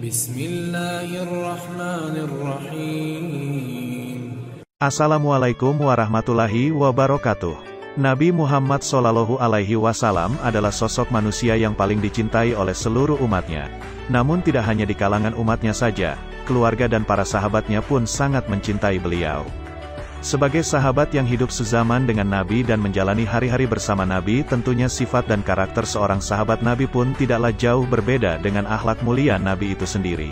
Bismillahirrahmanirrahim. Assalamualaikum warahmatullahi wabarakatuh. Nabi Muhammad SAW adalah sosok manusia yang paling dicintai oleh seluruh umatnya. Namun tidak hanya di kalangan umatnya saja, keluarga dan para sahabatnya pun sangat mencintai beliau. Sebagai sahabat yang hidup sezaman dengan Nabi dan menjalani hari-hari bersama Nabi, tentunya sifat dan karakter seorang sahabat Nabi pun tidaklah jauh berbeda dengan akhlak mulia Nabi itu sendiri.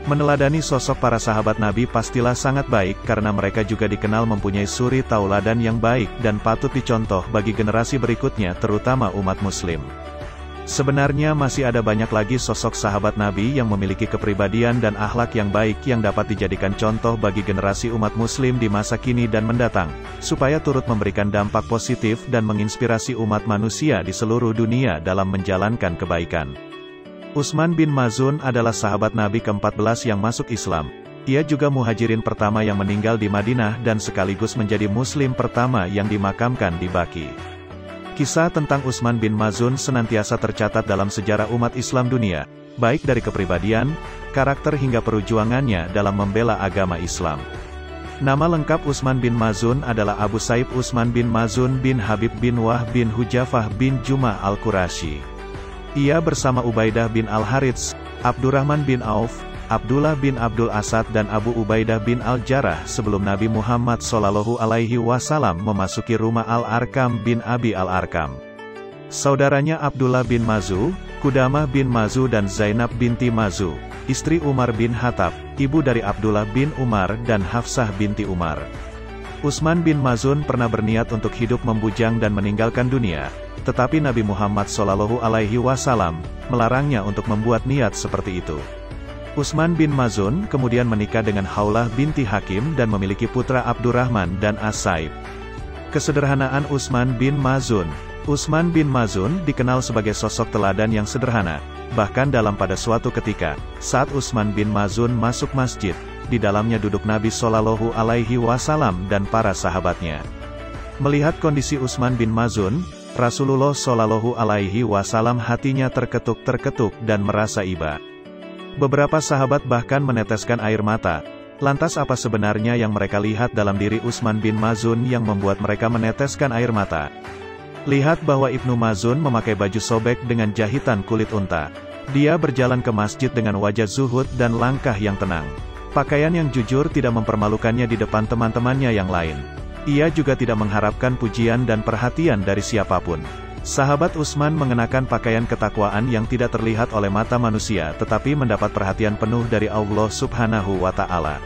Meneladani sosok para sahabat Nabi pastilah sangat baik karena mereka juga dikenal mempunyai suri tauladan yang baik dan patut dicontoh bagi generasi berikutnya terutama umat muslim. Sebenarnya masih ada banyak lagi sosok sahabat Nabi yang memiliki kepribadian dan akhlak yang baik yang dapat dijadikan contoh bagi generasi umat muslim di masa kini dan mendatang, supaya turut memberikan dampak positif dan menginspirasi umat manusia di seluruh dunia dalam menjalankan kebaikan. Utsman bin Maz'un adalah sahabat Nabi ke-14 yang masuk Islam. Ia juga muhajirin pertama yang meninggal di Madinah dan sekaligus menjadi muslim pertama yang dimakamkan di Baqi. Kisah tentang Utsman bin Maz'un senantiasa tercatat dalam sejarah umat Islam dunia, baik dari kepribadian, karakter hingga perjuangannya dalam membela agama Islam. Nama lengkap Utsman bin Maz'un adalah Abu Saib Utsman bin Maz'un bin Habib bin Wahb bin Hujafah bin Jumah al-Qurasyi. Ia bersama Ubaidah bin Al-Harits, Abdurrahman bin Auf, Abdullah bin Abdul Asad dan Abu Ubaidah bin Al-Jarrah sebelum Nabi Muhammad SAW memasuki rumah Al-Arkam bin Abi Al-Arkam. Saudaranya Abdullah bin Maz'un, Qudamah bin Maz'un dan Zainab binti Maz'un, istri Umar bin Khattab, ibu dari Abdullah bin Umar dan Hafsah binti Umar. Utsman bin Maz'un pernah berniat untuk hidup membujang dan meninggalkan dunia, tetapi Nabi Muhammad SAW melarangnya untuk membuat niat seperti itu. Utsman bin Maz'un kemudian menikah dengan Haulah binti Hakim dan memiliki putra Abdurrahman dan As-Saib. Kesederhanaan Utsman bin Maz'un. Utsman bin Maz'un dikenal sebagai sosok teladan yang sederhana, bahkan pada suatu ketika, saat Utsman bin Maz'un masuk masjid, di dalamnya duduk Nabi SAW dan para sahabatnya. Melihat kondisi Utsman bin Maz'un, Rasulullah SAW hatinya terketuk-terketuk dan merasa iba. Beberapa sahabat bahkan meneteskan air mata. Lantas apa sebenarnya yang mereka lihat dalam diri Utsman bin Maz'un yang membuat mereka meneteskan air mata? Lihat bahwa Ibnu Maz'un memakai baju sobek dengan jahitan kulit unta. Dia berjalan ke masjid dengan wajah zuhud dan langkah yang tenang. Pakaian yang jujur tidak mempermalukannya di depan teman-temannya yang lain. Ia juga tidak mengharapkan pujian dan perhatian dari siapapun. Sahabat Utsman mengenakan pakaian ketakwaan yang tidak terlihat oleh mata manusia tetapi mendapat perhatian penuh dari Allah Subhanahu wa Ta'ala.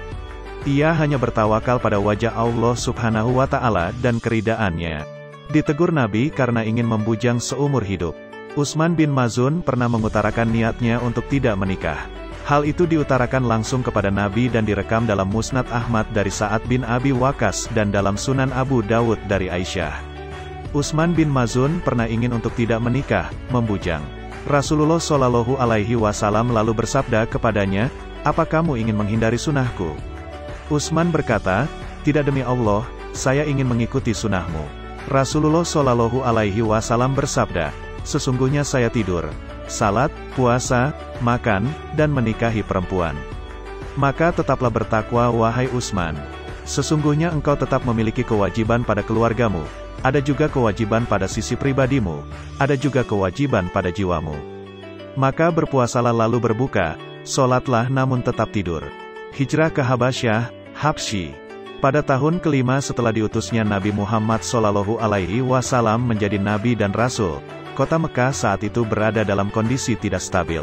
Ia hanya bertawakal pada wajah Allah Subhanahu wa Ta'ala dan keridaannya. Ditegur Nabi karena ingin membujang seumur hidup. Utsman bin Maz'un pernah mengutarakan niatnya untuk tidak menikah. Hal itu diutarakan langsung kepada Nabi dan direkam dalam Musnad Ahmad dari Sa'ad bin Abi Waqqas dan dalam Sunan Abu Dawud dari Aisyah. Utsman bin Maz'un pernah ingin untuk tidak menikah, membujang. Rasulullah SAW lalu bersabda kepadanya, "Apa kamu ingin menghindari sunnahku?" Utsman berkata, "Tidak demi Allah, saya ingin mengikuti sunnahmu." Rasulullah SAW bersabda, "Sesungguhnya saya tidur, salat, puasa, makan, dan menikahi perempuan. Maka tetaplah bertakwa wahai Utsman. Sesungguhnya engkau tetap memiliki kewajiban pada keluargamu. Ada juga kewajiban pada sisi pribadimu, ada juga kewajiban pada jiwamu. Maka berpuasalah lalu berbuka, sholatlah namun tetap tidur." Hijrah ke Habasyah, Habsyi. Pada tahun kelima setelah diutusnya Nabi Muhammad SAW menjadi Nabi dan Rasul, kota Mekah saat itu berada dalam kondisi tidak stabil.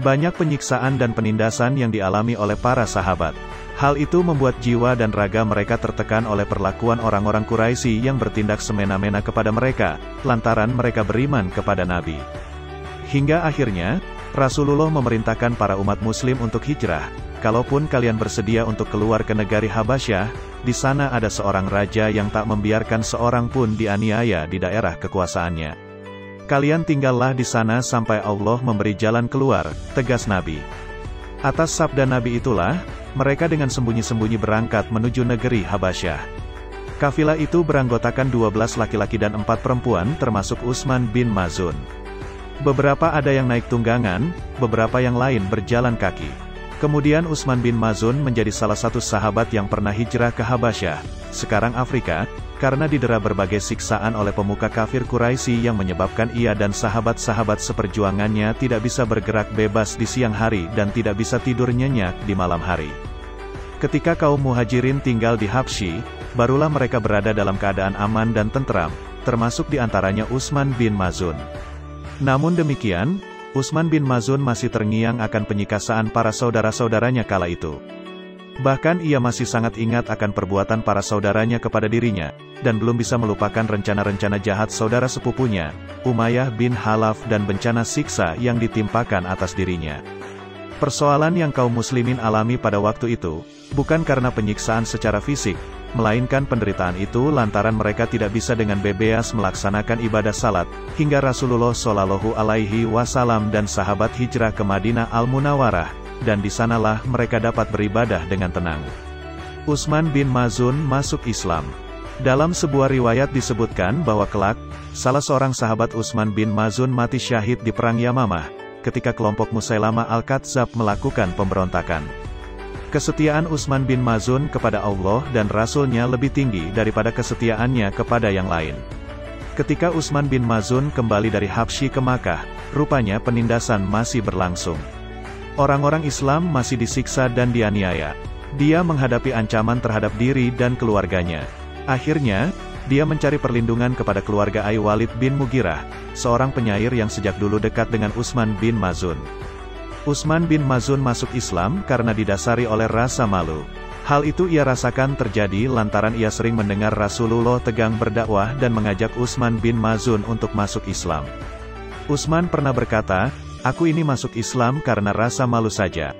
Banyak penyiksaan dan penindasan yang dialami oleh para sahabat. Hal itu membuat jiwa dan raga mereka tertekan oleh perlakuan orang-orang Quraisy yang bertindak semena-mena kepada mereka, lantaran mereka beriman kepada Nabi. Hingga akhirnya, Rasulullah memerintahkan para umat muslim untuk hijrah. "Kalaupun kalian bersedia untuk keluar ke negari Habasyah, di sana ada seorang raja yang tak membiarkan seorang pun dianiaya di daerah kekuasaannya. Kalian tinggallah di sana sampai Allah memberi jalan keluar," tegas Nabi. Atas sabda Nabi itulah, mereka dengan sembunyi-sembunyi berangkat menuju negeri Habasyah. Kafilah itu beranggotakan 12 laki-laki dan 4 perempuan termasuk Utsman bin Maz'un. Beberapa ada yang naik tunggangan, beberapa yang lain berjalan kaki. Kemudian Utsman bin Maz'un menjadi salah satu sahabat yang pernah hijrah ke Habasyah, sekarang Afrika, karena didera berbagai siksaan oleh pemuka kafir Quraisy yang menyebabkan ia dan sahabat-sahabat seperjuangannya tidak bisa bergerak bebas di siang hari dan tidak bisa tidur nyenyak di malam hari. Ketika kaum muhajirin tinggal di Habsyi, barulah mereka berada dalam keadaan aman dan tentram, termasuk di antaranya Utsman bin Maz'un. Namun demikian, Utsman bin Maz'un masih terngiang akan penyikasaan para saudara-saudaranya kala itu. Bahkan ia masih sangat ingat akan perbuatan para saudaranya kepada dirinya, dan belum bisa melupakan rencana-rencana jahat saudara sepupunya, Umayyah bin Khalaf dan bencana siksa yang ditimpakan atas dirinya. Persoalan yang kaum muslimin alami pada waktu itu, bukan karena penyiksaan secara fisik, melainkan penderitaan itu lantaran mereka tidak bisa dengan bebas melaksanakan ibadah salat, hingga Rasulullah Shallallahu Alaihi Wasallam dan sahabat hijrah ke Madinah Al-Munawwarah, dan di sanalah mereka dapat beribadah dengan tenang. Utsman bin Maz'un masuk Islam. Dalam sebuah riwayat disebutkan bahwa kelak, salah seorang sahabat Utsman bin Maz'un mati syahid di Perang Yamamah, ketika kelompok Musailamah Al-Kadzdzab melakukan pemberontakan. Kesetiaan Utsman bin Maz'un kepada Allah dan Rasul-Nya lebih tinggi daripada kesetiaannya kepada yang lain. Ketika Utsman bin Maz'un kembali dari Habsyi ke Makkah, rupanya penindasan masih berlangsung. Orang-orang Islam masih disiksa dan dianiaya. Dia menghadapi ancaman terhadap diri dan keluarganya. Akhirnya, dia mencari perlindungan kepada keluarga Ai-Walid bin Mughirah, seorang penyair yang sejak dulu dekat dengan Utsman bin Maz'un. Utsman bin Maz'un masuk Islam karena didasari oleh rasa malu. Hal itu ia rasakan terjadi lantaran ia sering mendengar Rasulullah tegang berdakwah dan mengajak Utsman bin Maz'un untuk masuk Islam. Utsman pernah berkata, "Aku ini masuk Islam karena rasa malu saja.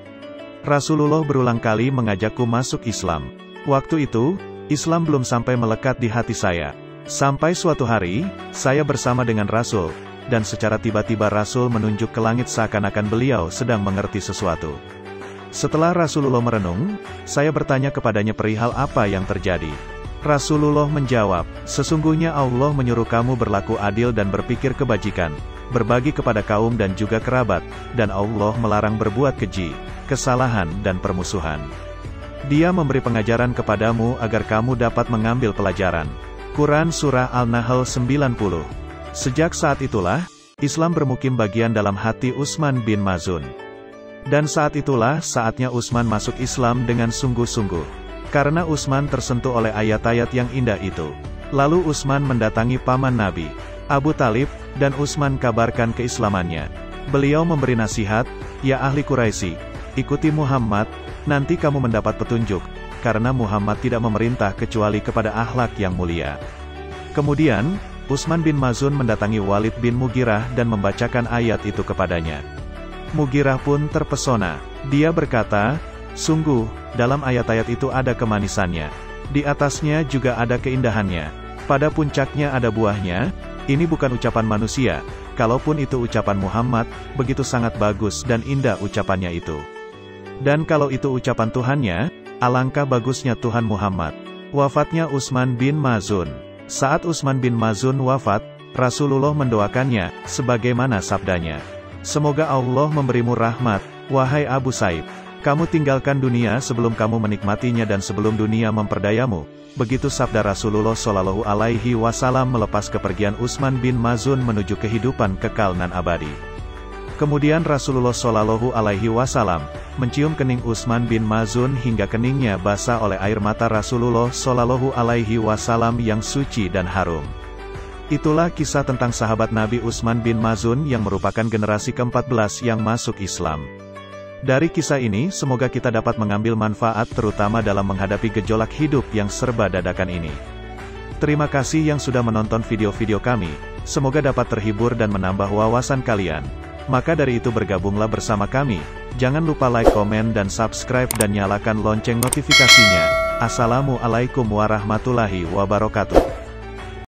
Rasulullah berulang kali mengajakku masuk Islam. Waktu itu, Islam belum sampai melekat di hati saya. Sampai suatu hari, saya bersama dengan Rasul, dan secara tiba-tiba Rasul menunjuk ke langit seakan-akan beliau sedang mengerti sesuatu. Setelah Rasulullah merenung, saya bertanya kepadanya perihal apa yang terjadi. Rasulullah menjawab, sesungguhnya Allah menyuruh kamu berlaku adil dan berpikir kebajikan, berbagi kepada kaum dan juga kerabat, dan Allah melarang berbuat keji, kesalahan dan permusuhan. Dia memberi pengajaran kepadamu agar kamu dapat mengambil pelajaran." Quran Surah Al-Nahl 90. Sejak saat itulah, Islam bermukim bagian dalam hati Utsman bin Maz'un. Dan saat itulah saatnya Utsman masuk Islam dengan sungguh-sungguh. Karena Utsman tersentuh oleh ayat-ayat yang indah itu. Lalu Utsman mendatangi paman Nabi, Abu Talib, dan Utsman kabarkan keislamannya. Beliau memberi nasihat, "Ya ahli Quraisy, ikuti Muhammad, nanti kamu mendapat petunjuk, karena Muhammad tidak memerintah kecuali kepada akhlak yang mulia." Kemudian, Utsman bin Maz'un mendatangi Walid bin Mughirah dan membacakan ayat itu kepadanya. Mughirah pun terpesona. Dia berkata, "Sungguh, dalam ayat-ayat itu ada kemanisannya. Di atasnya juga ada keindahannya. Pada puncaknya ada buahnya. Ini bukan ucapan manusia. Kalaupun itu ucapan Muhammad, begitu sangat bagus dan indah ucapannya itu. Dan kalau itu ucapan Tuhannya, alangkah bagusnya Tuhan Muhammad." Wafatnya Utsman bin Maz'un. Saat Utsman bin Maz'un wafat, Rasulullah mendoakannya, sebagaimana sabdanya, "Semoga Allah memberimu rahmat, wahai Abu Saib. Kamu tinggalkan dunia sebelum kamu menikmatinya dan sebelum dunia memperdayamu." Begitu sabda Rasulullah Shallallahu Alaihi Wasallam melepas kepergian Utsman bin Maz'un menuju kehidupan kekal nan abadi. Kemudian Rasulullah Shallallahu Alaihi Wasallam mencium kening Utsman bin Maz'un hingga keningnya basah oleh air mata Rasulullah Shallallahu Alaihi Wasallam yang suci dan harum. Itulah kisah tentang sahabat Nabi Utsman bin Maz'un yang merupakan generasi ke-14 yang masuk Islam. Dari kisah ini semoga kita dapat mengambil manfaat terutama dalam menghadapi gejolak hidup yang serba dadakan ini. Terima kasih yang sudah menonton video-video kami, semoga dapat terhibur dan menambah wawasan kalian. Maka dari itu bergabunglah bersama kami, jangan lupa like, komen dan subscribe dan nyalakan lonceng notifikasinya. Assalamualaikum warahmatullahi wabarakatuh.